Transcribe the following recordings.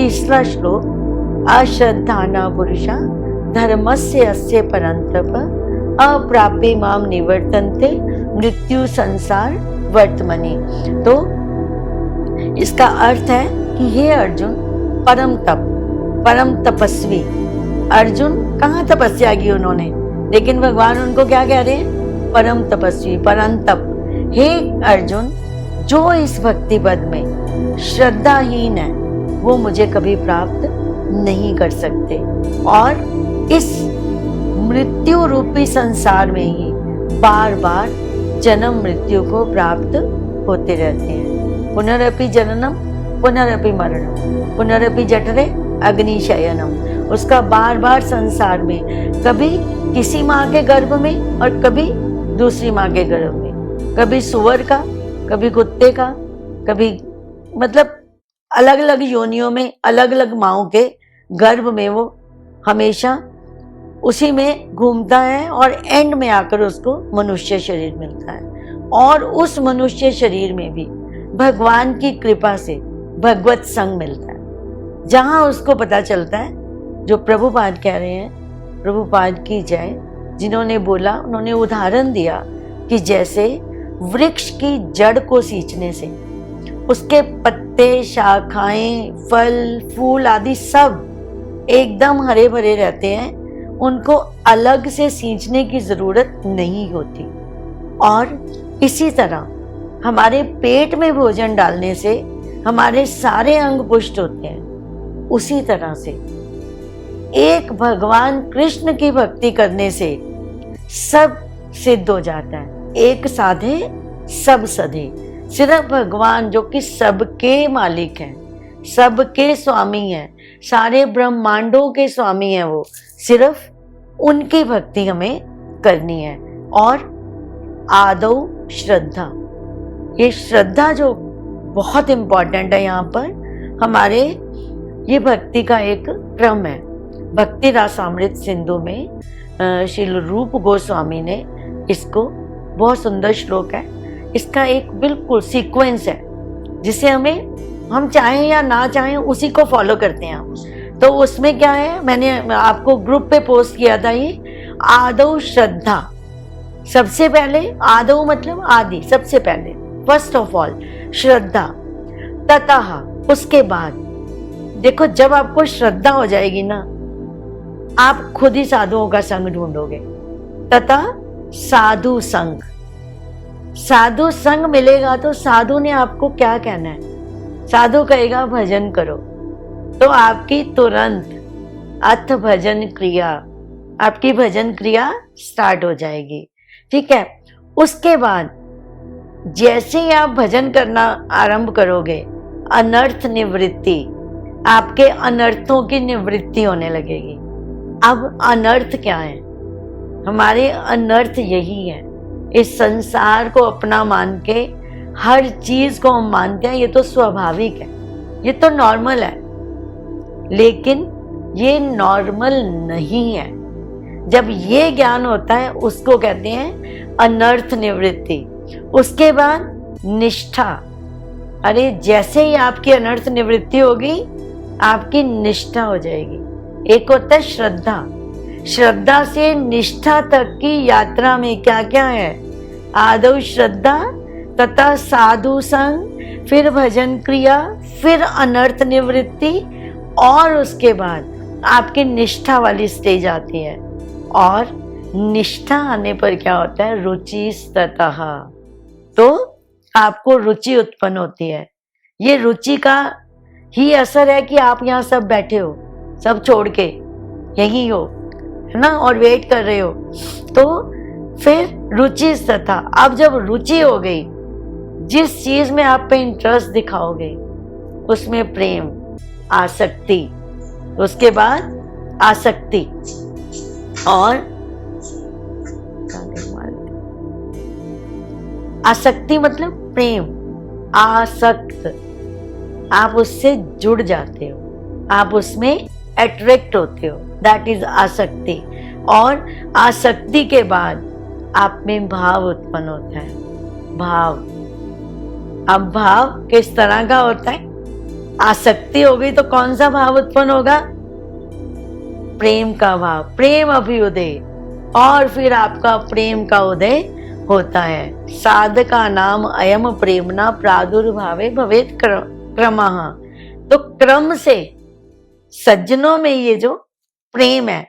तीसरा श्लोक, अश्रद्धाना पुरुषा धर्मस्य अस्य परंतप अप्राप्य माम निवर्तन्ते मृत्यु संसार वर्तमनि। तो इसका अर्थ है कि हे अर्जुन, परम तपस्वी अर्जुन, कहाँ तपस्या की उन्होंने, लेकिन भगवान उनको क्या कह रहे हैं, परम तपस्वी, परंतप। हे अर्जुन, जो इस भक्ति पद में श्रद्धाहीन है वो मुझे कभी प्राप्त नहीं कर सकते और इस मृत्यु रूपी संसार में ही बार बार जन्म मृत्यु को प्राप्त होते रहते हैं। पुनरपि जननम पुनरपि मरणम पुनरपि जठरे अग्निशयनम। उसका बार बार संसार में, कभी किसी माँ के गर्भ में और कभी दूसरी माँ के गर्भ में, कभी सुअर का, कभी कुत्ते का, कभी मतलब अलग अलग योनियों में, अलग अलग माँओं के गर्भ में वो हमेशा उसी में घूमता है और एंड में आकर उसको मनुष्य शरीर मिलता है। और उस मनुष्य शरीर में भी भगवान की कृपा से भगवत संग मिलता है, जहां उसको पता चलता है, जो प्रभुपाद कह रहे हैं, प्रभुपाद की जय, जिन्होंने बोला, उन्होंने उदाहरण दिया कि जैसे वृक्ष की जड़ को सींचने से उसके पत्ते, शाखाएं, फल, फूल आदि सब एकदम हरे भरे रहते हैं, उनको अलग से सींचने की जरूरत नहीं होती। और इसी तरह हमारे पेट में भोजन डालने से हमारे सारे अंग पुष्ट होते हैं। उसी तरह से एक भगवान कृष्ण की भक्ति करने से सब सिद्ध हो जाता है। एक साधे सब सधे। सिर्फ भगवान जो कि सबके मालिक हैं, सबके स्वामी हैं, सारे ब्रह्मांडों के स्वामी हैं, वो सिर्फ उनकी भक्ति हमें करनी है। और आदौ श्रद्धा, ये श्रद्धा जो बहुत इंपॉर्टेंट है यहाँ पर हमारे, ये भक्ति का एक क्रम है। भक्ति रासामृत सिंधु में श्रील रूप गोस्वामी ने इसको, बहुत सुंदर श्लोक है, इसका एक बिल्कुल सीक्वेंस है जिसे हम चाहें या ना चाहें उसी को फॉलो करते हैं हम। तो उसमें क्या है, मैंने आपको ग्रुप पे पोस्ट किया था, ये आदौ श्रद्धा, सबसे पहले, आदौ मतलब आदि, सबसे पहले, फर्स्ट ऑफ ऑल श्रद्धा, ततः उसके बाद। देखो जब आपको श्रद्धा हो जाएगी ना, आप खुद ही साधुओं का संग ढूंढोगे। ततः साधु संग, साधु संग मिलेगा तो साधु ने आपको क्या कहना है, साधु कहेगा भजन करो, तो आपकी तुरंत अथ भजन क्रिया, आपकी भजन क्रिया स्टार्ट हो जाएगी। ठीक है, उसके बाद जैसे ही आप भजन करना आरंभ करोगे, अनर्थ निवृत्ति, आपके अनर्थों की निवृत्ति होने लगेगी। अब अनर्थ क्या है, हमारे अनर्थ यही है, इस संसार को अपना मान के हर चीज को हम मानते हैं, ये तो स्वाभाविक है, ये तो नॉर्मल है, लेकिन ये नॉर्मल नहीं है। जब ये ज्ञान होता है उसको कहते हैं अनर्थ निवृत्ति। उसके बाद निष्ठा, अरे जैसे ही आपकी अनर्थ निवृत्ति होगी आपकी निष्ठा हो जाएगी। एक होता है श्रद्धा, श्रद्धा से निष्ठा तक की यात्रा में क्या क्या है, आदौ श्रद्धा, तथा साधु संग, फिर भजन क्रिया, फिर अनर्थ निवृत्ति, और उसके बाद आपकी निष्ठा वाली स्टेज आती है। और निष्ठा आने पर क्या होता है, रुचि ततः, तो आपको रुचि उत्पन्न होती है। ये रुचि का ही असर है कि आप यहाँ सब बैठे हो, सब छोड़ के यही हो, है ना, और वेट कर रहे हो। तो फिर रुचि तथा, अब जब रुचि हो गई, जिस चीज में आप पे इंटरेस्ट दिखाओगे उसमें प्रेम, आसक्ति, उसके बाद आसक्ति, और आसक्ति मतलब प्रेम, आसक्त, आप उससे जुड़ जाते हो, आप उसमें अट्रैक्ट होते हो, दैट इज आसक्ति। और आसक्ति के बाद आप में भाव उत्पन्न होता है, भाव। अब भाव किस तरह का होता है, आसक्ति हो गई तो कौन सा भाव उत्पन्न होगा? प्रेम का भाव, प्रेम अभ्युदय, और फिर आपका प्रेम का उदय होता है। साधका नाम अयम प्रेमना प्रादुर्भावे भवेत क्रमः। तो क्रम से सज्जनों में ये जो प्रेम है,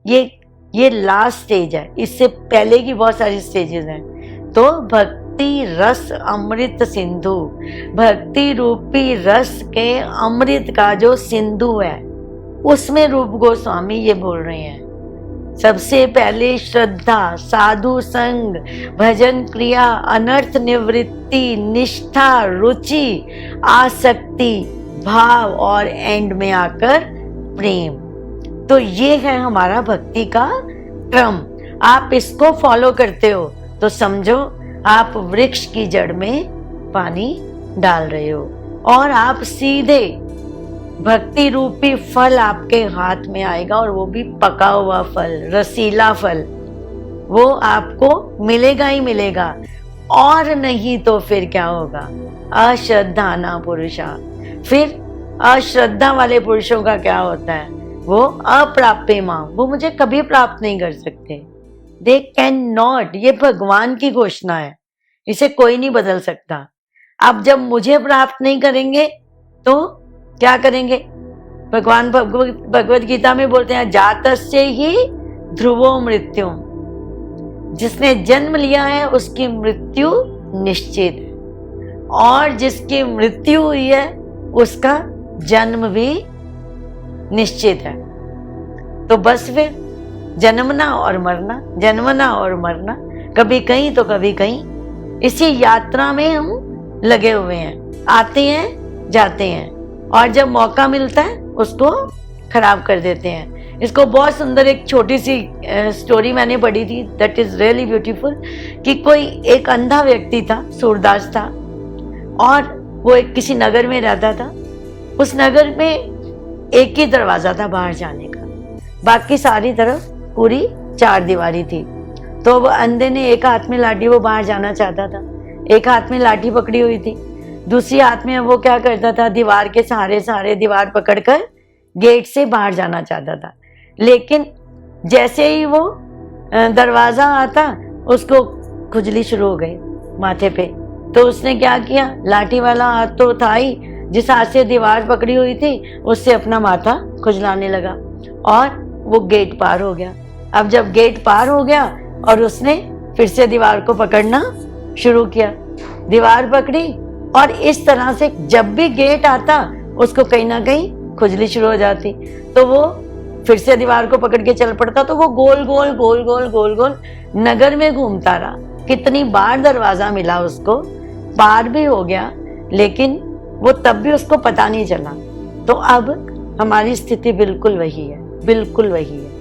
ये लास्ट स्टेज है। इससे पहले की बहुत सारी स्टेजेस हैं। तो भक्ति रस अमृत सिंधु, भक्ति रूपी रस के अमृत का जो सिंधु है, उसमें रूप गोस्वामी ये बोल रहे हैं। सबसे पहले श्रद्धा, साधु संग, भजन क्रिया, अनर्थ निवृत्ति, निष्ठा, रुचि, आसक्ति, भाव, और एंड में आकर प्रेम। तो ये है हमारा भक्ति का क्रम। आप इसको फॉलो करते हो तो समझो आप वृक्ष की जड़ में पानी डाल रहे हो, और आप सीधे भक्ति रूपी फल आपके हाथ में आएगा, और वो भी पका हुआ फल, रसीला फल, वो आपको मिलेगा ही मिलेगा। और नहीं तो फिर क्या होगा? अश्रद्धा ना पुरुषा। फिर अश्रद्धा वाले पुरुषों का क्या होता है? वो अप्राप्य मां, वो मुझे कभी प्राप्त नहीं कर सकते। They can not. ये भगवान की घोषणा है, इसे कोई नहीं बदल सकता। आप जब मुझे प्राप्त नहीं करेंगे तो क्या करेंगे? भगवान भगवत गीता में बोलते हैं, जातस्य ही ध्रुवो मृत्यु। जिसने जन्म लिया है उसकी मृत्यु निश्चित है, और जिसकी मृत्यु हुई है उसका जन्म भी निश्चित है। तो बस फिर जन्मना और मरना, जन्मना और मरना, कभी कहीं तो कभी कहीं। इसी यात्रा में हम लगे हुए हैं, आते हैं जाते हैं, और जब मौका मिलता है उसको खराब कर देते हैं। इसको बहुत सुंदर एक छोटी सी स्टोरी मैंने पढ़ी थी, दैट इज रियली ब्यूटीफुल। कि कोई एक अंधा व्यक्ति था, सूरदास था, और वो एक किसी नगर में रहता था। उस नगर में एक ही दरवाजा था बाहर जाने का, बाकी सारी तरफ पूरी चार दीवारी थी। तो वो अंधे ने एक हाथ में लाठी, वो बाहर जाना चाहता था, एक हाथ में लाठी पकड़ी हुई थी, दूसरी हाथ में वो क्या करता था, दीवार के सहारे दीवार पकड़कर गेट से बाहर जाना चाहता था। लेकिन जैसे ही वो दरवाजा आता, उसको खुजली शुरू हो गई माथे पे। तो उसने क्या किया, लाठी वाला हाथ तो था ही, जिस हाथ से दीवार पकड़ी हुई थी उससे अपना माथा खुजलाने लगा, और वो गेट पार हो गया। अब जब गेट पार हो गया और उसने फिर से दीवार को पकड़ना शुरू किया, दीवार पकड़ी, और इस तरह से जब भी गेट आता उसको कहीं ना कहीं खुजली शुरू हो जाती। तो वो फिर से दीवार को पकड़ के चल पड़ता। तो वो गोल गोल गोल गोल गोल गोल नगर में घूमता रहा। कितनी बार दरवाजा मिला उसको, पार भी हो गया, लेकिन वो तब भी उसको पता नहीं चला। तो अब हमारी स्थिति बिल्कुल वही है, बिल्कुल वही है।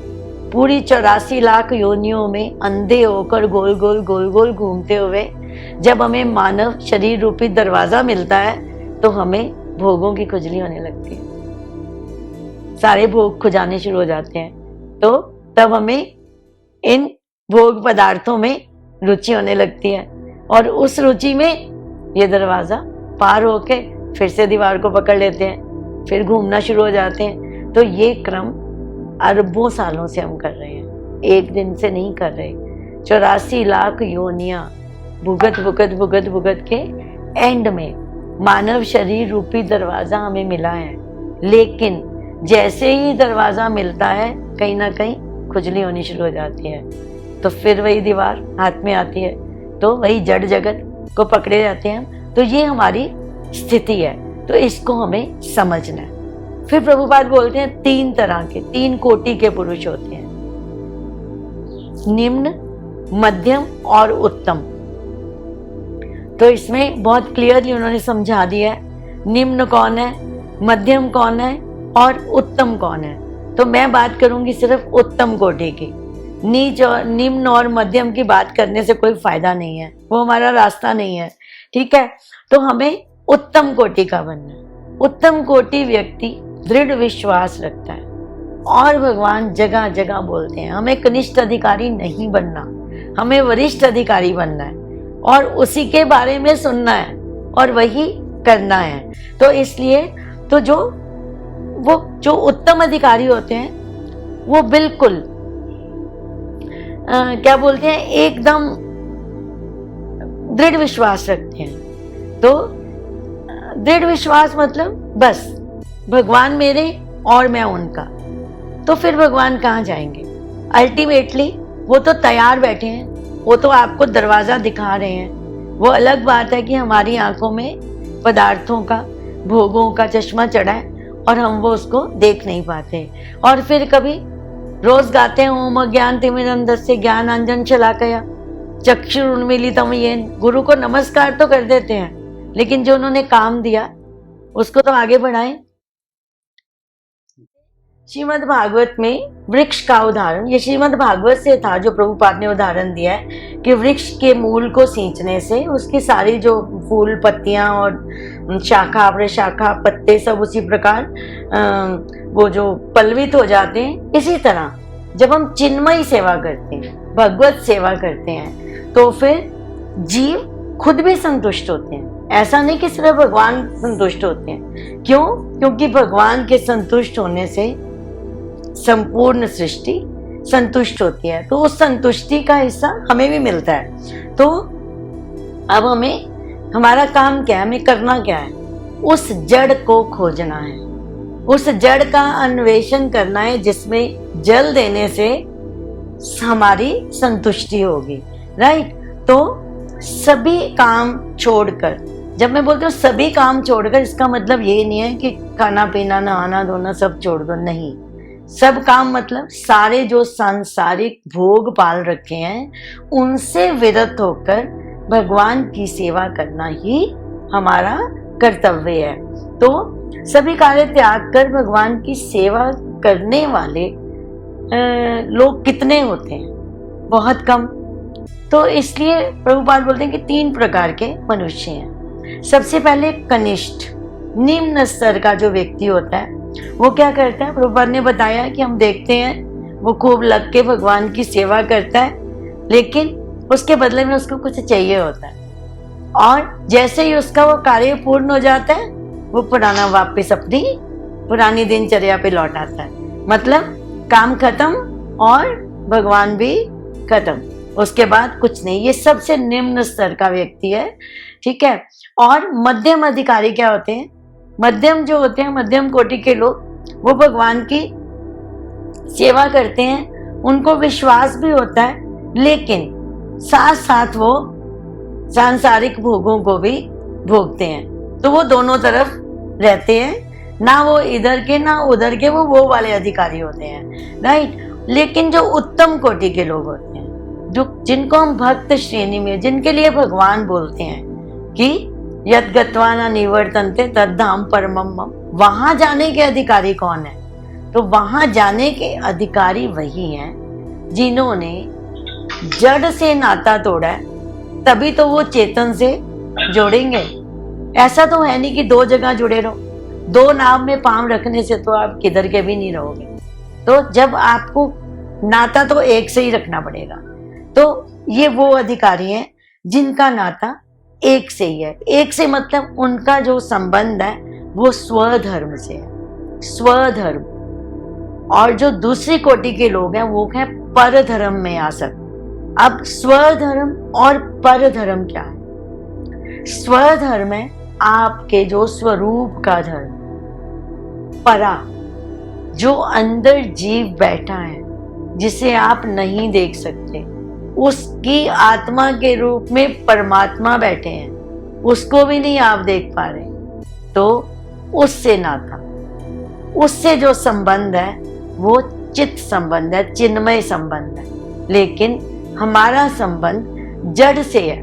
पूरी 84 लाख योनियों में अंधे होकर गोल गोल गोल गोल घूमते हुए जब हमें मानव शरीर रूपी दरवाजा मिलता है तो हमें भोगों की खुजली होने लगती है, सारे भोग खुजाने शुरू हो जाते हैं। तो तब हमें इन भोग पदार्थों में रुचि होने लगती है, और उस रुचि में ये दरवाजा पार होके फिर से दीवार को पकड़ लेते हैं, फिर घूमना शुरू हो जाते हैं। तो ये क्रम अरबों सालों से हम कर रहे हैं, एक दिन से नहीं कर रहे। 84 लाख योनियां भुगत भुगत भुगत भुगत के एंड में मानव शरीर रूपी दरवाजा हमें मिला है। लेकिन जैसे ही दरवाजा मिलता है कहीं ना कहीं खुजली होनी शुरू हो जाती है। तो फिर वही दीवार हाथ में आती है, तो वही जड़ जगत को पकड़े जाते हैं। तो ये हमारी स्थिति है, तो इसको हमें समझना है। फिर प्रभुपाद बोलते हैं 3 तरह के, 3 कोटि के पुरुष होते हैं, निम्न, मध्यम और उत्तम। तो इसमें बहुत क्लियरली उन्होंने समझा दिया है निम्न कौन है, मध्यम कौन है और उत्तम कौन है। तो मैं बात करूंगी सिर्फ उत्तम कोटि की। नीच और निम्न और मध्यम की बात करने से कोई फायदा नहीं है, वो हमारा रास्ता नहीं है, ठीक है। तो हमें उत्तम कोटि का बनना है। उत्तम कोटि व्यक्ति दृढ़ विश्वास रखता है, और भगवान जगह जगह बोलते हैं हमें कनिष्ठ अधिकारी नहीं बनना, हमें वरिष्ठ अधिकारी बनना है, और उसी के बारे में सुनना है और वही करना है। तो इसलिए तो वो जो उत्तम अधिकारी होते हैं वो बिल्कुल क्या बोलते हैं, एकदम दृढ़ विश्वास रखते हैं। तो दृढ़ विश्वास मतलब बस भगवान मेरे और मैं उनका, तो फिर भगवान कहाँ जाएंगे? अल्टीमेटली वो तो तैयार बैठे हैं, वो तो आपको दरवाजा दिखा रहे हैं। वो अलग बात है कि हमारी आंखों में पदार्थों का, भोगों का चश्मा चढ़ा है और हम वो उसको देख नहीं पाते। और फिर कभी रोज गाते हैं ओम अज्ञान तिमिरंधस्य ज्ञान अंजन शलाकया चक्षुरुन्मीलितम येन, गुरु को नमस्कार तो कर देते हैं, लेकिन जो उन्होंने काम दिया उसको तो आगे बढ़ाएं। श्रीमद् भागवत में वृक्ष का उदाहरण, ये श्रीमद् भागवत से था जो प्रभुपाद ने उदाहरण दिया है कि वृक्ष के मूल को सींचने से उसकी सारी जो फूल पत्तियां और शाखा प्रशाखा पत्ते सब उसी प्रकार वो जो पल्लवित हो जाते हैं। इसी तरह जब हम चिन्मयी सेवा करते हैं, भगवत सेवा करते हैं, तो फिर जीव खुद भी संतुष्ट होते हैं। ऐसा नहीं कि सिर्फ भगवान संतुष्ट होते हैं। क्यों? क्योंकि भगवान के संतुष्ट होने से संपूर्ण सृष्टि संतुष्ट होती है, तो उस संतुष्टि का हिस्सा हमें भी मिलता है। तो अब हमारा काम क्या है, हमें करना क्या है? उस जड़ को खोजना है, उस जड़ का अन्वेषण करना है जिसमें जल देने से हमारी संतुष्टि होगी। राइट? तो सभी काम छोड़कर, जब मैं बोलती हूँ सभी काम छोड़कर, इसका मतलब ये नहीं है कि खाना पीना नहाना धोना सब छोड़ दो, नहीं। सब काम मतलब सारे जो सांसारिक भोग पाल रखे हैं उनसे विरत होकर भगवान की सेवा करना ही हमारा कर्तव्य है। तो सभी कार्य त्याग कर भगवान की सेवा करने वाले लोग कितने होते हैं? बहुत कम। तो इसलिए प्रभुपाद बोलते हैं कि 3 प्रकार के मनुष्य हैं। सबसे पहले कनिष्ठ, निम्न स्तर का जो व्यक्ति होता है वो क्या करता है? प्रभुपाद ने बताया कि हम देखते हैं वो खूब लग के भगवान की सेवा करता है, लेकिन उसके बदले में उसको कुछ चाहिए होता है, और जैसे ही उसका वो कार्य पूर्ण हो जाता है वो पुराना वापस अपनी पुरानी दिनचर्या पे लौट आता है। मतलब काम खत्म और भगवान भी खत्म, उसके बाद कुछ नहीं। ये सबसे निम्न स्तर का व्यक्ति है। ठीक है? और मध्यम अधिकारी क्या होते हैं? मध्यम जो होते हैं, मध्यम कोटि के लोग, वो भगवान की सेवा करते हैं, उनको विश्वास भी होता है, लेकिन साथ साथ वो सांसारिक भोगों को भी भोगते हैं। तो वो दोनों तरफ रहते हैं, ना वो इधर के ना उधर के, वो वाले अधिकारी होते हैं। राइट? लेकिन जो उत्तम कोटि के लोग होते हैं, जो जिनको हम भक्त श्रेणी में, जिनके लिए भगवान बोलते हैं कि यद गत्वा न निवर्तन्ते तद्धाम परमम मम, वहां जाने के अधिकारी कौन है? तो वहां जाने के अधिकारी वही हैं जिन्होंने जड़ से नाता तोड़ा है, तभी तो वो चेतन से जोड़ेंगे। ऐसा तो है नहीं कि 2 जगह जुड़े रहो, 2 नाव में पांव रखने से तो आप किधर के भी नहीं रहोगे। तो जब आपको नाता तो एक से ही रखना पड़ेगा। तो ये वो अधिकारी हैं जिनका नाता एक से ही है। एक से मतलब उनका जो संबंध है वो स्वधर्म से है, स्वधर्म। और जो दूसरी कोटि के लोग हैं वो हैं परधर्म में आसक्त। अब स्वधर्म और परधर्म क्या है? स्वधर्म है आपके जो स्वरूप का धर्म, परा, जो अंदर जीव बैठा है जिसे आप नहीं देख सकते, उसकी आत्मा के रूप में परमात्मा बैठे हैं, उसको भी नहीं आप देख पा रहे, तो उससे नाता, उससे जो संबंध है वो चित्त संबंध है, चिन्मय संबंध है। लेकिन हमारा संबंध जड़ से है,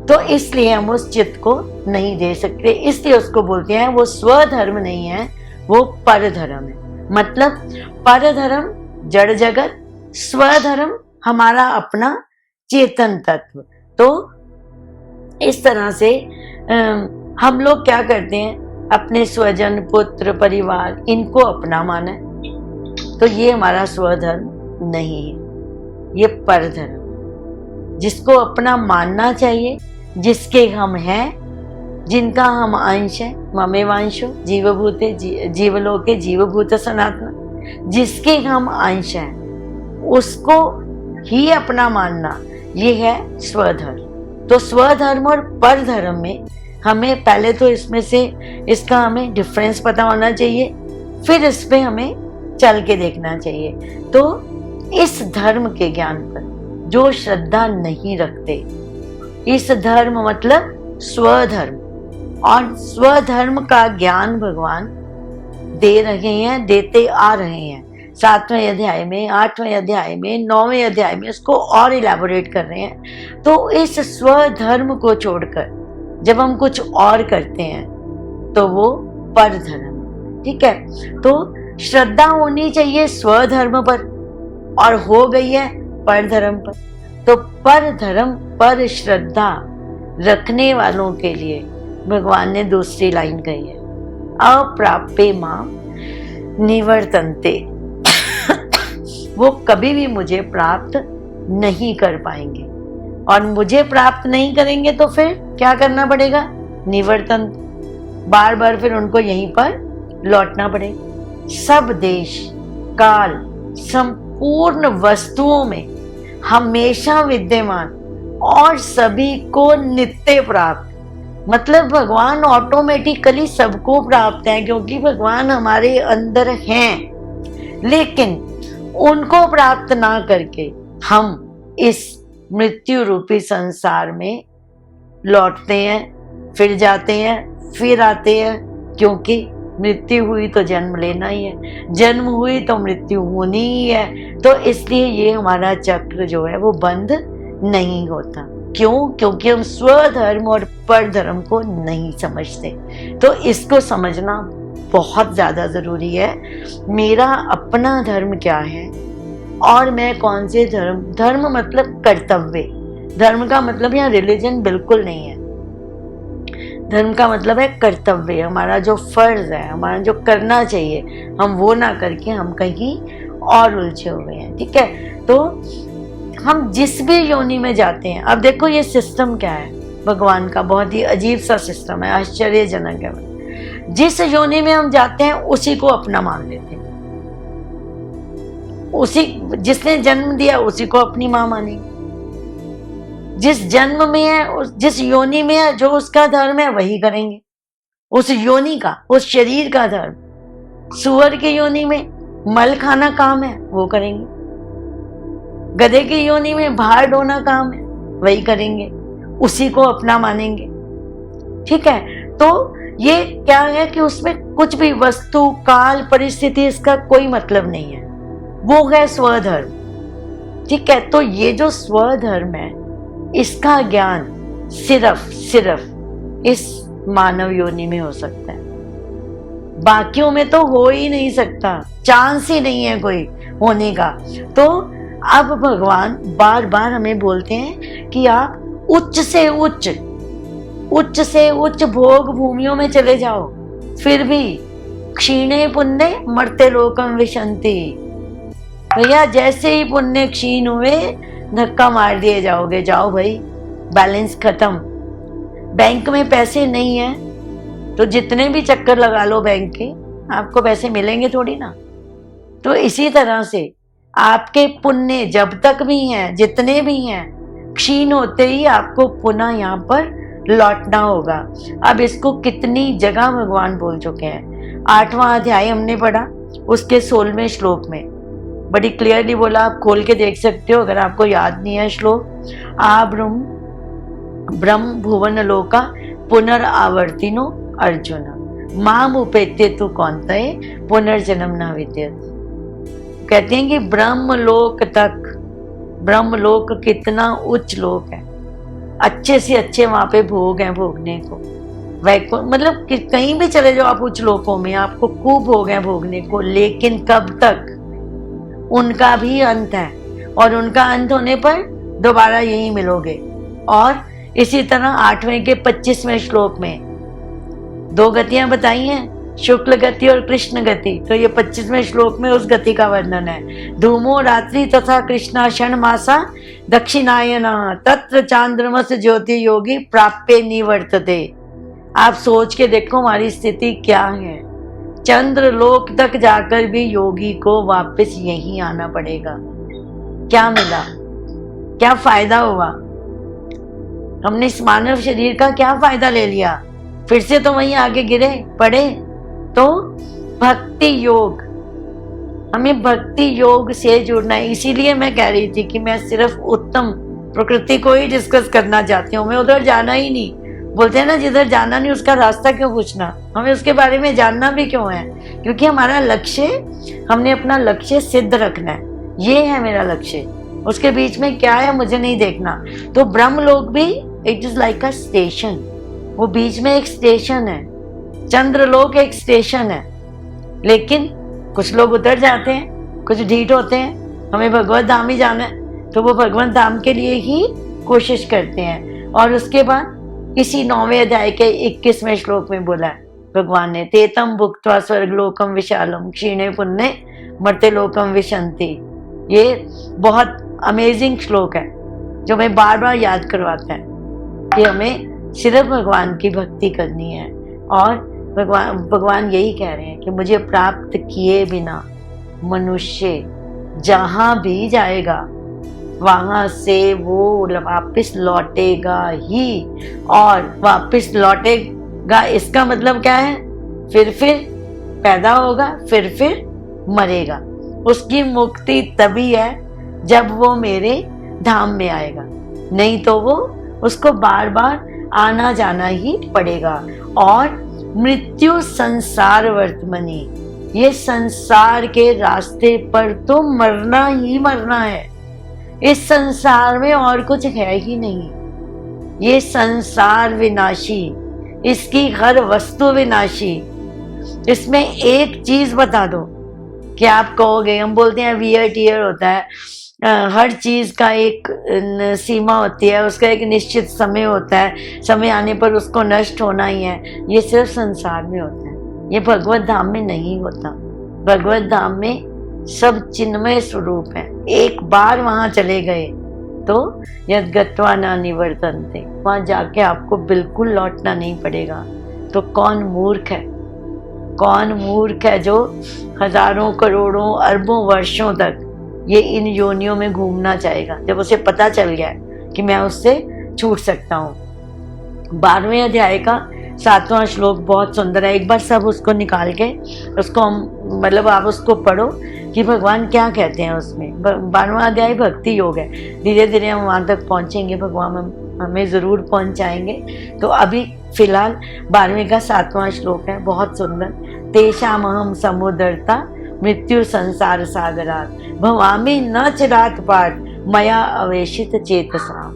तो इसलिए हम उस चित्त को नहीं दे सकते। इसलिए उसको बोलते हैं वो स्वधर्म नहीं है, वो परधर्म है। मतलब परधर्म जड़ जगत, स्वधर्म हमारा अपना चेतन तत्व। तो इस तरह से हम लोग क्या करते हैं, अपने स्वजन पुत्र परिवार इनको अपना माना है, तो ये हमारा स्वधर्म नहीं है, ये परधर्म। जिसको अपना मानना चाहिए, जिसके हम हैं, जिनका हम अंश है, ममेवांशो जीवभूते जीवलोके जीवभूत सनातन, जिसके हम अंश हैं उसको ही अपना मानना, ये है स्वधर्म। तो स्वधर्म और परधर्म में हमें पहले तो इसमें से इसका हमें डिफरेंस पता होना चाहिए, फिर इस पे हमें चल के देखना चाहिए। तो इस धर्म के ज्ञान पर जो श्रद्धा नहीं रखते, इस धर्म मतलब स्वधर्म, और स्वधर्म का ज्ञान भगवान दे रहे हैं, देते आ रहे हैं। 7वें अध्याय में, 8वें अध्याय में, 9वें अध्याय में इसको और इलैबोरेट कर रहे हैं। तो इस स्वधर्म को छोड़कर जब हम कुछ और करते हैं तो वो परधर्म है। ठीक है, तो श्रद्धा होनी चाहिए स्वधर्म पर और हो गई है परधर्म पर। तो परधर्म पर श्रद्धा रखने वालों के लिए भगवान ने दूसरी लाइन कही है, अप्राप्य मां निवर्तन्ते। वो कभी भी मुझे प्राप्त नहीं कर पाएंगे, और मुझे प्राप्त नहीं करेंगे तो फिर क्या करना पड़ेगा? निवर्तन, बार बार फिर उनको यहीं पर लौटना पड़ेगा। सब देश काल संपूर्ण वस्तुओं में हमेशा विद्यमान और सभी को नित्य प्राप्त, मतलब भगवान ऑटोमेटिकली सबको प्राप्त है, क्योंकि भगवान हमारे अंदर हैं। लेकिन उनको प्राप्त ना करके हम इस मृत्यु रूपी संसार में लौटते हैं, फिर जाते हैं, फिर आते हैं, क्योंकि मृत्यु हुई तो जन्म लेना ही है, जन्म हुई तो मृत्यु होनी ही है। तो इसलिए ये हमारा चक्र जो है वो बंद नहीं होता। क्यों? क्योंकि हम स्वधर्म और परधर्म को नहीं समझते। तो इसको समझना बहुत ज्यादा जरूरी है। मेरा अपना धर्म क्या है और मैं कौन से धर्म, धर्म मतलब कर्तव्य, धर्म का मतलब यहाँ रिलीजन बिल्कुल नहीं है। धर्म का मतलब है कर्तव्य, हमारा जो फर्ज है, हमारा जो करना चाहिए, हम वो ना करके हम कहीं और उलझे हुए हैं। ठीक है, तो हम जिस भी योनि में जाते हैं, अब देखो ये सिस्टम क्या है भगवान का, बहुत ही अजीब सा सिस्टम है, आश्चर्यजनक है। जिस योनि में हम जाते हैं उसी को अपना मान लेते हैं, उसी जिसने जन्म दिया उसी को अपनी माँ मानेंगे। जिस जन्म में है, जिस योनि में है, जो उसका धर्म है वही करेंगे, उस योनि का, उस शरीर का धर्म। सुअर की योनि में मल खाना काम है, वो करेंगे। गधे की योनि में भार ढोना काम है, वही करेंगे, उसी को अपना मानेंगे। ठीक है, तो ये क्या है कि उसमें कुछ भी वस्तु, काल, परिस्थिति, इसका कोई मतलब नहीं है, वो है स्वधर्म। ठीक है, तो ये जो स्वधर्म है इसका ज्ञान सिर्फ इस मानव योनि में हो सकता है, बाकियों में तो हो ही नहीं सकता, चांस ही नहीं है कोई होने का। तो अब भगवान बार बार हमें बोलते हैं कि आप उच्च से उच्च भोग भूमियों में चले जाओ, फिर भी क्षीणे पुण्य मर्त्य लोकम विशंति। भैया जैसे ही पुण्य क्षीण हुए धक्का मार दिए जाओगे, जाओ भाई बैलेंस खत्म। बैंक में पैसे नहीं है तो जितने भी चक्कर लगा लो बैंक के, आपको पैसे मिलेंगे थोड़ी ना। तो इसी तरह से आपके पुण्य जब तक भी हैं, जितने भी हैं, क्षीण होते ही आपको पुनः यहाँ पर लौटना होगा। अब इसको कितनी जगह भगवान बोल चुके हैं। 8वां अध्याय हमने पढ़ा, उसके 16वें श्लोक में बड़ी क्लियरली बोला, आप खोल के देख सकते हो अगर आपको याद नहीं है श्लोक। ब्रह्म भुवन लोका पुनरावर्तिनो अर्जुन माम उपेत्य तु कौन्तेय पुनर्जन्म न विद्यते। कहते हैं कि ब्रह्मलोक तक, ब्रह्मलोक कितना उच्च लोक है, अच्छे से अच्छे वहां पे भोग हैं भोगने को। वैकुंठ मतलब कि कहीं भी चले जाओ आप उच्च लोकों में, आपको खूब भोग है भोगने को, लेकिन कब तक? उनका भी अंत है, और उनका अंत होने पर दोबारा यही मिलोगे। और इसी तरह 8वें के 25वें श्लोक में 2 गतियां बताई हैं, शुक्ल गति और कृष्ण गति। तो ये 25वें श्लोक में उस गति का वर्णन है। धूमो रात्रि तथा कृष्णा क्षण मासा दक्षिणायन तत्र चांद्रमस ज्योति योगी प्राप्य निवर्तते। आप सोच के देखो हमारी स्थिति क्या है। चंद्रलोक तक जाकर भी योगी को वापस यहीं आना पड़ेगा। क्या मिला, क्या फायदा हुआ? हमने इस मानव शरीर का क्या फायदा ले लिया? फिर से तो वहीं आगे गिरे पड़े। तो भक्ति योग, हमें भक्ति योग से जुड़ना है। इसीलिए मैं कह रही थी कि मैं सिर्फ उत्तम प्रकृति को ही डिस्कस करना चाहती हूँ, मैं उधर जाना ही नहीं। बोलते हैं ना, जिधर जाना नहीं उसका रास्ता क्यों पूछना, हमें उसके बारे में जानना भी क्यों है? क्योंकि हमारा लक्ष्य, हमने अपना लक्ष्य सिद्ध रखना है। ये है मेरा लक्ष्य, उसके बीच में क्या है मुझे नहीं देखना। तो ब्रह्मलोक भी it is like a station, वो बीच में एक स्टेशन है। चंद्रलोक एक स्टेशन है, लेकिन कुछ लोग उतर जाते हैं, कुछ ढीठ होते हैं, हमें भगवत धाम ही जाना है, तो वो भगवत धाम के लिए ही कोशिश करते हैं। और उसके बाद इसी 9वें अध्याय के 21वें श्लोक में बोला है भगवान ने, तेतम भुक्त्वा स्वर्गलोकम विशालम क्षीणे पुण्य मर्त्य लोकम विशंति। ये बहुत अमेजिंग श्लोक है जो मैं बार बार याद करवाता है कि हमें सिर्फ भगवान की भक्ति करनी है। और भगवान यही कह रहे हैं कि मुझे प्राप्त किए बिना मनुष्य जहां भी जाएगा वहां से वो वापस लौटेगा ही। और वापस लौटेगा इसका मतलब क्या है? फिर पैदा होगा, फिर मरेगा। उसकी मुक्ति तभी है जब वो मेरे धाम में आएगा, नहीं तो वो उसको बार बार आना जाना ही पड़ेगा। और मृत्यु संसार वर्तमनी, ये संसार के रास्ते पर तो मरना ही मरना है। इस संसार में और कुछ है ही नहीं। ये संसार विनाशी, इसकी हर वस्तु विनाशी। इसमें एक चीज बता दो कि आप कहोगे, हम बोलते हैं वियर टीयर होता है, हर चीज का एक सीमा होती है, उसका एक निश्चित समय होता है, समय आने पर उसको नष्ट होना ही है। ये सिर्फ संसार में होता है, ये भगवत धाम में नहीं होता। भगवत धाम में सब चिन्मय स्वरूप है। एक बार वहां चले गए तो यद गत्वा न निवर्तन्ते, वहां जाके आपको बिल्कुल लौटना नहीं पड़ेगा। तो कौन मूर्ख है, कौन मूर्ख है जो हजारों करोड़ों अरबों वर्षों तक ये इन योनियों में घूमना चाहेगा, जब उसे पता चल गया कि मैं उससे छूट सकता हूँ। 12वें अध्याय का 7वां श्लोक बहुत सुंदर है। एक बार सब उसको निकाल के उसको मतलब आप उसको पढ़ो कि भगवान क्या कहते हैं उसमें। 12वां अध्याय भक्ति योग है। धीरे धीरे हम वहां तक पहुंचेंगे, भगवान हमें जरूर पहुंचाएंगे। तो अभी फिलहाल 12वें का 7वां श्लोक है, बहुत सुंदर। तेषामहं समुदरता मृत्यु संसार सागरात भवामि न चिरात पाठ मया अवेशित चेतसा।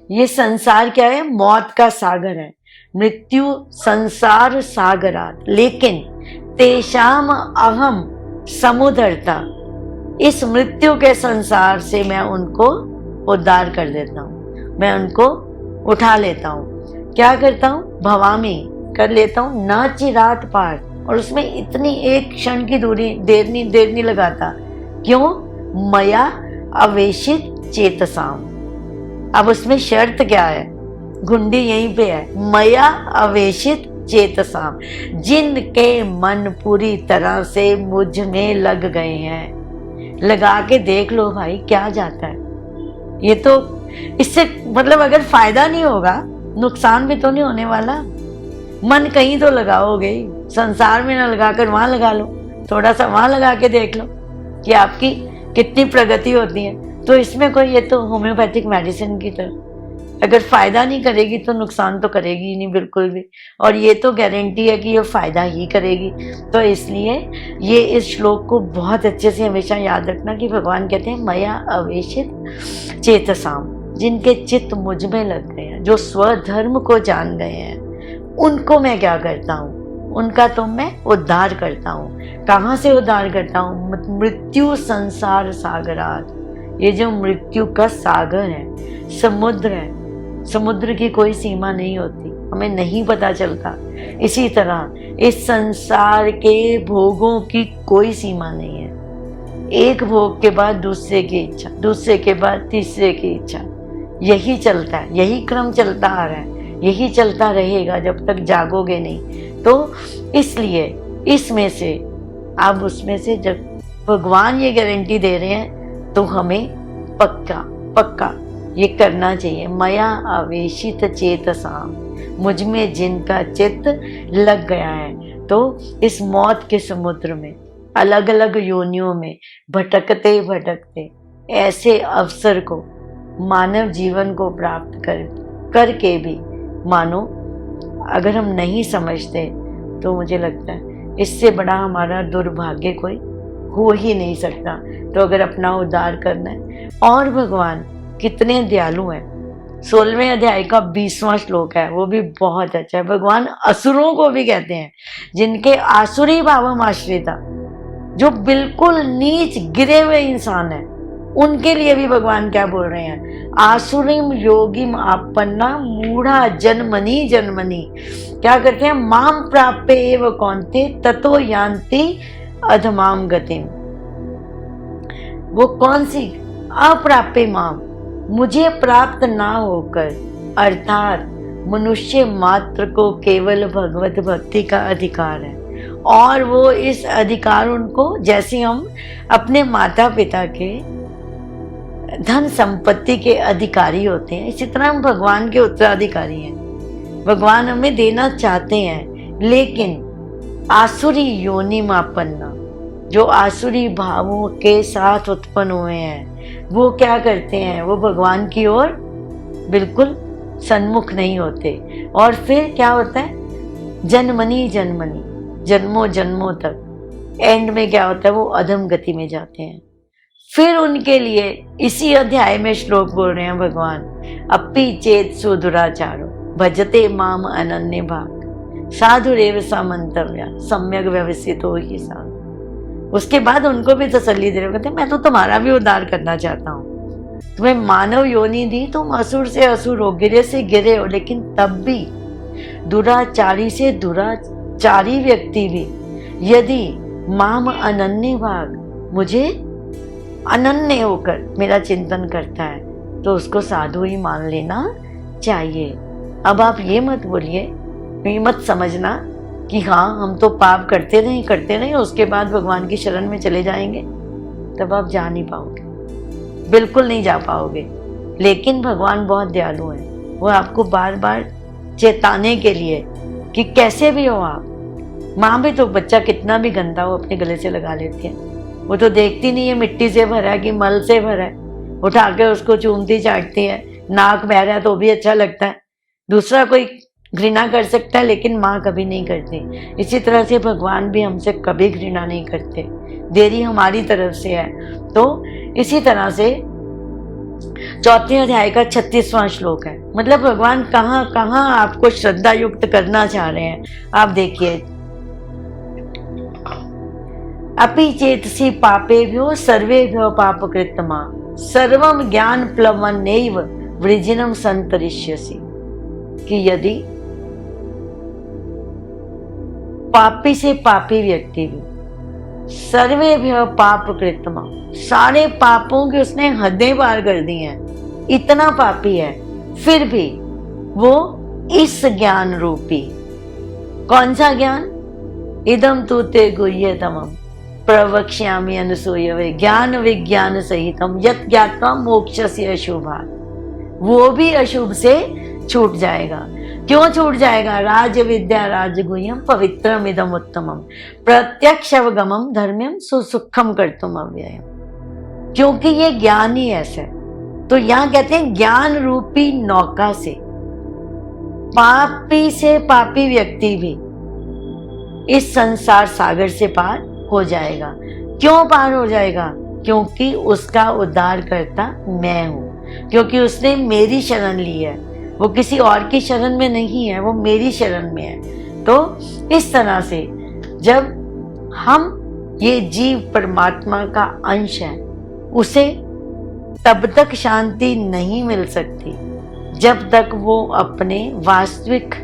ये संसार क्या है? मौत का सागर है, मृत्यु संसार सागरात। लेकिन तेषाम अहम समुदरता, इस मृत्यु के संसार से मैं उनको उद्धार कर देता हूँ, मैं उनको उठा लेता हूँ। क्या करता हूँ? भवामी कर लेता हूँ, न चिरात पार। और उसमें इतनी एक क्षण की दूरी देर नहीं लगाता। क्यों? मया अवेशित चेतसाम। अब उसमें शर्त क्या है? घुंडी यहीं पे है, मया अवेशित चेतसाम, जिनके मन पूरी तरह से मुझ में लग गए हैं। लगा के देख लो भाई क्या जाता है। ये तो इससे मतलब अगर फायदा नहीं होगा, नुकसान भी तो नहीं होने वाला। मन कहीं तो लगाओगे, संसार में ना लगाकर वहां लगा लो, थोड़ा सा वहां लगा के देख लो कि आपकी कितनी प्रगति होती है। तो इसमें कोई, ये तो होम्योपैथिक मेडिसिन की तरह, अगर फायदा नहीं करेगी तो नुकसान तो करेगी ही नहीं बिल्कुल भी। और ये तो गारंटी है कि ये फायदा ही करेगी। तो इसलिए ये इस श्लोक को बहुत अच्छे से हमेशा याद रखना कि भगवान कहते हैं मया अवेशित चेतसाम, जिनके चित्त मुझ में लग गए हैं, जो स्वधर्म को जान गए हैं, उनको मैं क्या करता हूँ? उनका तो मैं उद्धार करता हूँ। कहाँ से उद्धार करता हूँ? मृत्यु संसार सागरात। ये जो मृत्यु का सागर है, समुद्र है, समुद्र की कोई सीमा नहीं होती, हमें नहीं पता चलता। इसी तरह इस संसार के भोगों की कोई सीमा नहीं है। एक भोग के बाद दूसरे की इच्छा, दूसरे के बाद तीसरे की इच्छा, यही चलता है, यही क्रम चलता आ रहा है। यही चलता रहेगा जब तक जागोगे नहीं। तो इसलिए इसमें से आप उसमें से जब भगवान ये गारंटी दे रहे हैं तो हमें पक्का पक्का ये करना चाहिए। मया आवेशित चेतसाम, मुझ में जिनका चित्त लग गया है, तो इस मौत के समुद्र में अलग अलग योनियों में भटकते भटकते ऐसे अवसर को, मानव जीवन को प्राप्त करके भी मानो अगर हम नहीं समझते तो मुझे लगता है इससे बड़ा हमारा दुर्भाग्य कोई हो ही नहीं सकता। तो अगर अपना उद्धार करना है, और भगवान कितने दयालु हैं। 16वें अध्याय का 20वां श्लोक है, वो भी बहुत अच्छा है। भगवान असुरों को भी कहते हैं, जिनके आसुरी भावम आश्रिता, जो बिल्कुल नीच गिरे हुए इंसान है, उनके लिए भी भगवान क्या बोल रहे हैं, आसुरीम योगिम आपन्ना मूढ़ा जन्मनी जन्मनी, क्या करते हैं, माम प्राप्य एव कौन्ते ततो यान्ति अधमाम गतिम। वो कौन सी, अप्राप्य माम, मुझे प्राप्त ना होकर, अर्थात मनुष्य मात्र को केवल भगवत भक्ति का अधिकार है, और वो इस अधिकार उनको, जैसे हम अपने माता पिता के धन संपत्ति के अधिकारी होते हैं, इसी तरह हम भगवान के उत्तराधिकारी हैं। भगवान हमें देना चाहते हैं, लेकिन आसुरी योनि मापन्ना, जो आसुरी भावों के साथ उत्पन्न हुए हैं, वो क्या करते हैं, वो भगवान की ओर बिल्कुल सन्मुख नहीं होते। और फिर क्या होता है, जन्मनी जन्मनी, जन्मों जन्मों तक, एंड में क्या होता है, वो अधम गति में जाते हैं। फिर उनके लिए इसी अध्याय में श्लोक बोल रहे हैं भगवान, अपि चेत सुदुराचारो भजते माम अनन्य भाग साधुरेव समंतव्या सम्यक व्यवस्थित हो ही साधु। उसके बाद उनको भी तसल्ली दे रहे, कहते मैं तो तुम्हारा भी उद्धार करना चाहता हूँ, तुम्हें मानव योनि दी, तुम असुर से असुर हो, गिरे से गिरे हो, लेकिन तब भी दुराचारी से दुराचारी व्यक्ति भी यदि माम अनन्य भाग, मुझे अनन्य होकर मेरा चिंतन करता है, तो उसको साधु ही मान लेना चाहिए। अब आप ये मत बोलिए, ये मत समझना कि हाँ हम तो पाप करते नहीं, उसके बाद भगवान की शरण में चले जाएंगे, तब आप जा नहीं पाओगे, बिल्कुल नहीं जा पाओगे। लेकिन भगवान बहुत दयालु है, वो आपको बार बार चेताने के लिए कि कैसे भी हो आप, माँ भी तो बच्चा कितना भी गंदा हो अपने गले से लगा लेती है, वो तो देखती नहीं है मिट्टी से भरा है कि मल से भरा है, उठा के उसको चूमती चाटती है, नाक बह रहा है तो भी अच्छा लगता है। दूसरा कोई घृणा कर सकता है, लेकिन माँ कभी नहीं करती। इसी तरह से भगवान भी हमसे कभी घृणा नहीं करते, देरी हमारी तरफ से है। तो इसी तरह से 4वें अध्याय का 36वां श्लोक है, मतलब भगवान कहाँ कहाँ आपको श्रद्धा युक्त करना चाह रहे हैं। आप देखिए, अपि चेतसि पापेभ्यो सर्वेभ्यो पापकृत्तमा सर्वम ज्ञान प्लवन्नैव वृजिनम संतरिष्यसि, कि यदि पापी से पापी व्यक्ति भी सर्वेभ्यो पापकृत्तमा, सारे पापों की उसने हदें पार कर दी हैं, इतना पापी है, फिर भी वो इस ज्ञान रूपी, कौन सा ज्ञान, इदम तु ते गुह्यतमम् प्रवक्ष्यामि अनुसूयवे ज्ञान विज्ञान सहितम यत् ज्ञात्वा मोक्षस्य अशुभात्, वो भी अशुभ से छूट जाएगा। क्यों छूट जाएगा, राज विद्या राजगुह्यम पवित्रम इदम उत्तमम प्रत्यक्षवगमम धर्म्यम सुसुखम कर्तुम अव्ययम, क्योंकि ये ज्ञान ही ऐसा है। तो यहाँ कहते हैं ज्ञान रूपी नौका से पापी से पापी व्यक्ति भी इस संसार सागर से पार हो जाएगा। क्यों पार हो जाएगा, क्योंकि उसका उद्धार करता मैं हूं, क्योंकि उसने मेरी शरण ली है, वो किसी और की शरण में नहीं है, वो मेरी शरण में है। तो इस तरह से जब हम ये जीव परमात्मा का अंश है, उसे तब तक शांति नहीं मिल सकती जब तक वो अपने वास्तविक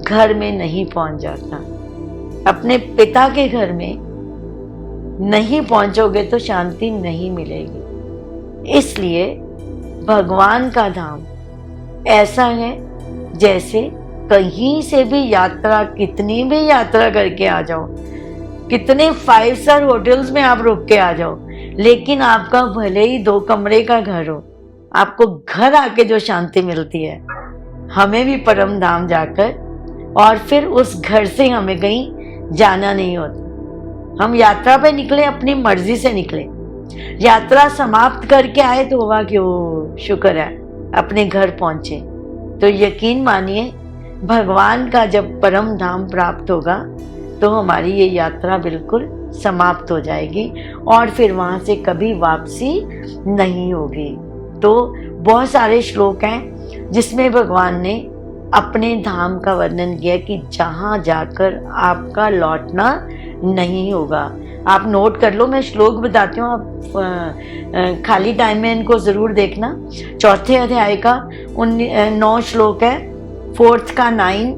घर में नहीं पहुंच जाता। अपने पिता के घर में नहीं पहुंचोगे तो शांति नहीं मिलेगी। इसलिए भगवान का धाम ऐसा है जैसे कहीं से भी यात्रा, कितनी भी यात्रा करके आ जाओ, कितने 5 स्टार होटल्स में आप रुक के आ जाओ, लेकिन आपका भले ही 2 कमरे का घर हो, आपको घर आके जो शांति मिलती है, हमें भी परम धाम जाकर, और फिर उस घर से हमें कहीं जाना नहीं होता। हम यात्रा पे निकले, अपनी मर्जी से निकले, यात्रा समाप्त करके आए तो हुआ कि ओ शुक्र है अपने घर पहुंचे। तो यकीन मानिए भगवान का जब परम धाम प्राप्त होगा तो हमारी ये यात्रा बिल्कुल समाप्त हो जाएगी और फिर वहाँ से कभी वापसी नहीं होगी। तो बहुत सारे श्लोक हैं जिसमें भगवान ने अपने धाम का वर्णन किया कि जहाँ जाकर आपका लौटना नहीं होगा। आप नोट कर लो, मैं श्लोक बताती हूँ, आप खाली टाइम में इनको ज़रूर देखना। 4थे अध्याय का 9 श्लोक है, 4th का 9,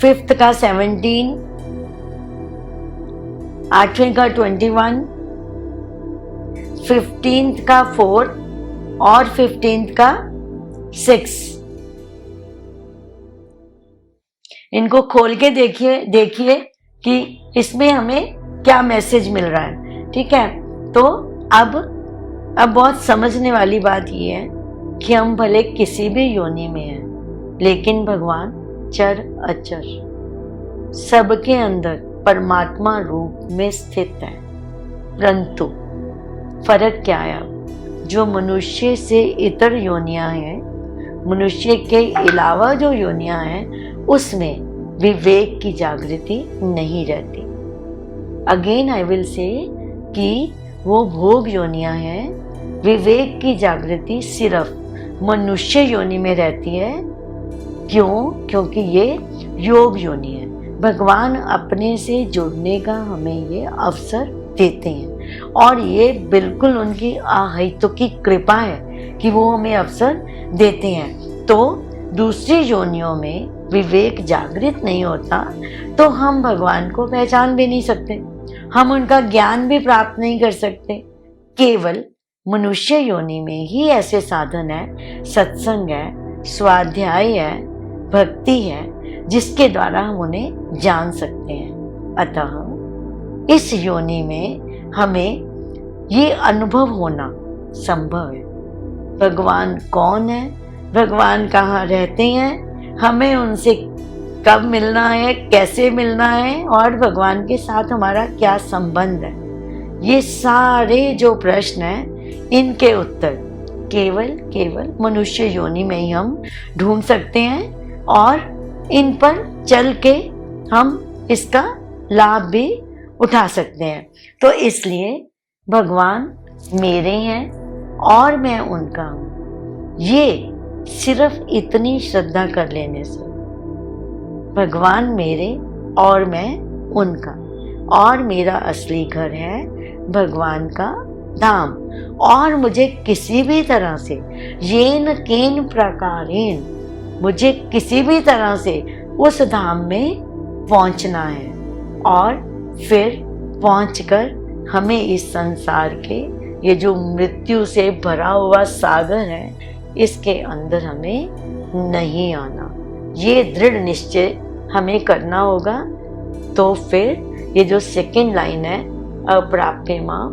5th का 17, 8वें का 21, 15th का 4 और 15th का 6। इनको खोल के देखिए कि इसमें हमें क्या मैसेज मिल रहा है। ठीक है, तो अब बहुत समझने वाली बात ये है कि हम भले किसी भी योनि में हैं, लेकिन भगवान चर अचर सबके अंदर परमात्मा रूप में स्थित है। परंतु फर्क क्या है, जो मनुष्य से इतर योनियां हैं, मनुष्य के अलावा जो योनियां हैं, उसमें विवेक की जागृति नहीं रहती। अगेन आई विल से कि वो भोग योनियां हैं, विवेक की जागृति सिर्फ मनुष्य योनि में रहती है। क्यों? क्योंकि ये योग योनि है। भगवान अपने से जुड़ने का हमें ये अवसर देते हैं और ये बिल्कुल उनकी अहेतुकी कृपा है कि वो हमें अवसर देते हैं। तो दूसरी योनियों में विवेक जागृत नहीं होता तो हम भगवान को पहचान भी नहीं सकते, हम उनका ज्ञान भी प्राप्त नहीं कर सकते। केवल मनुष्य योनि में ही ऐसे साधन है, सत्संग है, स्वाध्याय है, भक्ति है, जिसके द्वारा हम उन्हें जान सकते हैं। अतः इस योनि में हमें ये अनुभव होना संभव है, भगवान कौन है, भगवान कहाँ रहते हैं, हमें उनसे कब मिलना है, कैसे मिलना है और भगवान के साथ हमारा क्या संबंध है। ये सारे जो प्रश्न हैं, इनके उत्तर केवल मनुष्य योनि में ही हम ढूंढ सकते हैं और इन पर चल के हम इसका लाभ भी उठा सकते हैं। तो इसलिए भगवान मेरे हैं और मैं उनका हूँ। ये सिर्फ इतनी श्रद्धा कर लेने से भगवान मेरे और मैं उनका, और मेरा असली घर है भगवान का धाम, और मुझे किसी भी तरह से येन केन प्रकारेण, मुझे किसी भी तरह से उस धाम में पहुंचना है और फिर पहुंचकर हमें इस संसार के ये जो मृत्यु से भरा हुआ सागर है, इसके अंदर हमें नहीं आना। ये दृढ़ निश्चय हमें करना होगा। तो फिर ये जो 2nd लाइन है, अप्राप्य मां,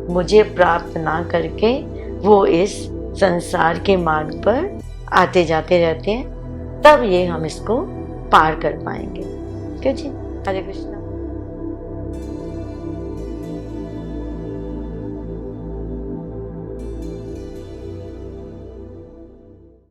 मुझे प्राप्त ना करके वो इस संसार के मार्ग पर आते जाते रहते हैं, तब ये हम इसको पार कर पाएंगे। क्यों जी? हरे कृष्णा।